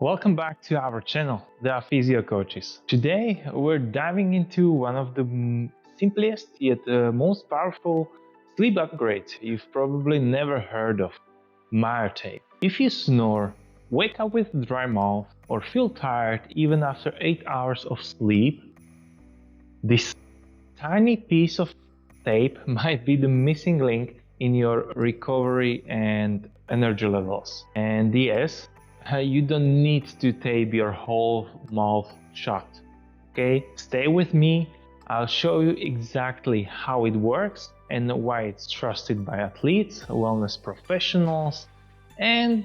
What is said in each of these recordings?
Welcome back to our channel, the Physio Coaches. Today we're diving into one of the simplest yet most powerful sleep upgrades you've probably never heard of, Myotape. If you snore, wake up with dry mouth, or feel tired even after 8 hours of sleep, this tiny piece of tape might be the missing link in your recovery and energy levels. And yes, you don't need to tape your whole mouth shut. Okay, stay with me. I'll show you exactly how it works and why it's trusted by athletes, wellness professionals, and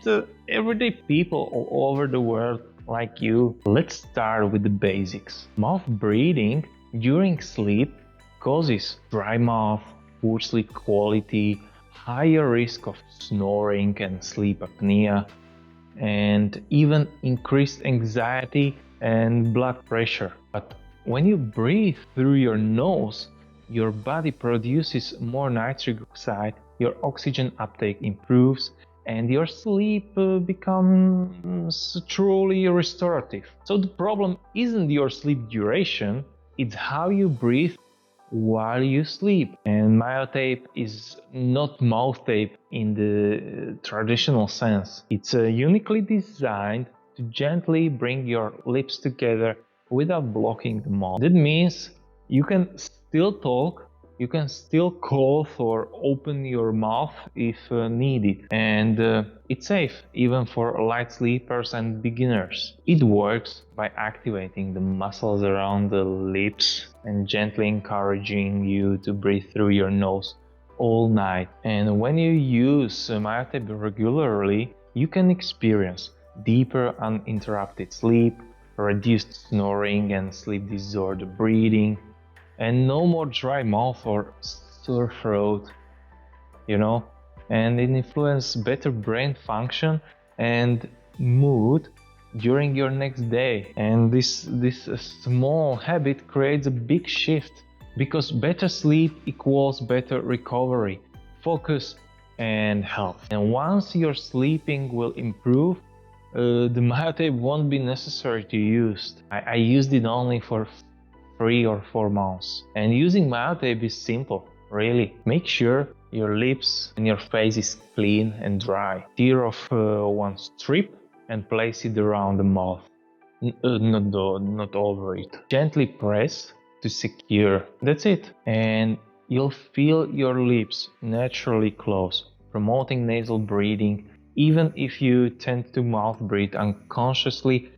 everyday people all over the world like you. Let's start with the basics. Mouth breathing during sleep causes dry mouth, poor sleep quality, higher risk of snoring and sleep apnea, and even increased anxiety and blood pressure. But when you breathe through your nose, your body produces more nitric oxide, your oxygen uptake improves, and your sleep becomes truly restorative. So the problem isn't your sleep duration, it's how you breathe while you sleep. And Myotape is not mouth tape in the traditional sense. It's uniquely designed to gently bring your lips together without blocking the mouth. That means you can still talk, you can still cough or open your mouth if needed, and it's safe even for light sleepers and beginners. It works by activating the muscles around the lips and gently encouraging you to breathe through your nose all night. And when you use Myotape regularly, you can experience deeper uninterrupted sleep, reduced snoring and sleep disorder breathing, and no more dry mouth or sore throat, and it influences better brain function and mood during your next day. And this small habit creates a big shift, because better sleep equals better recovery, focus, and health. And once your sleeping will improve, the Myotape won't be necessary to use. I used it only for 3 or 4 months. And using Myotape is simple, really. Make sure your lips and your face is clean and dry. Tear off one strip and place it around the mouth, not over it. Gently press to secure. That's it. And you'll feel your lips naturally close, promoting nasal breathing, even if you tend to mouth breathe unconsciously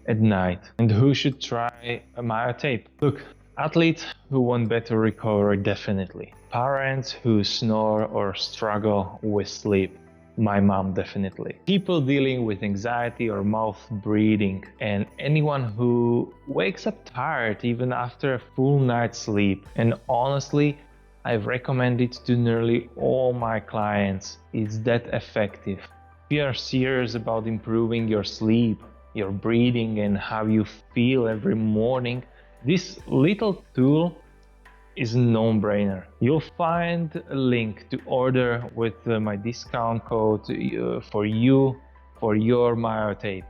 at night. And who should try a Myotape? Look, athletes who want better recovery, definitely. Parents who snore or struggle with sleep. My mom, definitely. People dealing with anxiety or mouth breathing, and anyone who wakes up tired even after a full night's sleep. And honestly, I've recommended it to nearly all my clients. It's that effective. If you are serious about improving your sleep, your breathing, and how you feel every morning, this little tool is a no-brainer. You'll find a link to order with my discount code for your Myotape,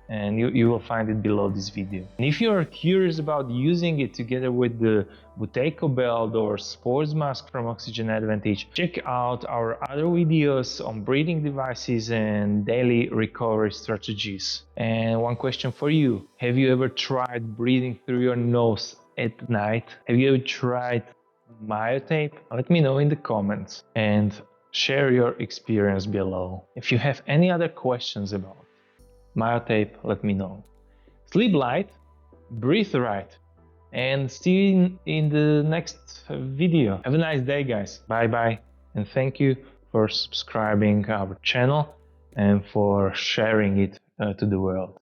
and you will find it below this video. And if you are curious about using it together with the Buteyko belt or sports mask from Oxygen Advantage, check out our other videos on breathing devices and daily recovery strategies. And one question for you: have you ever tried breathing through your nose at night? Have you ever tried Myotape? Let me know in the comments and share your experience below. If you have any other questions about Myotape, let me know. Sleep light, breathe right, and see you in the next video. Have a nice day, guys. Bye bye, and thank you for subscribing our channel and for sharing it to the world.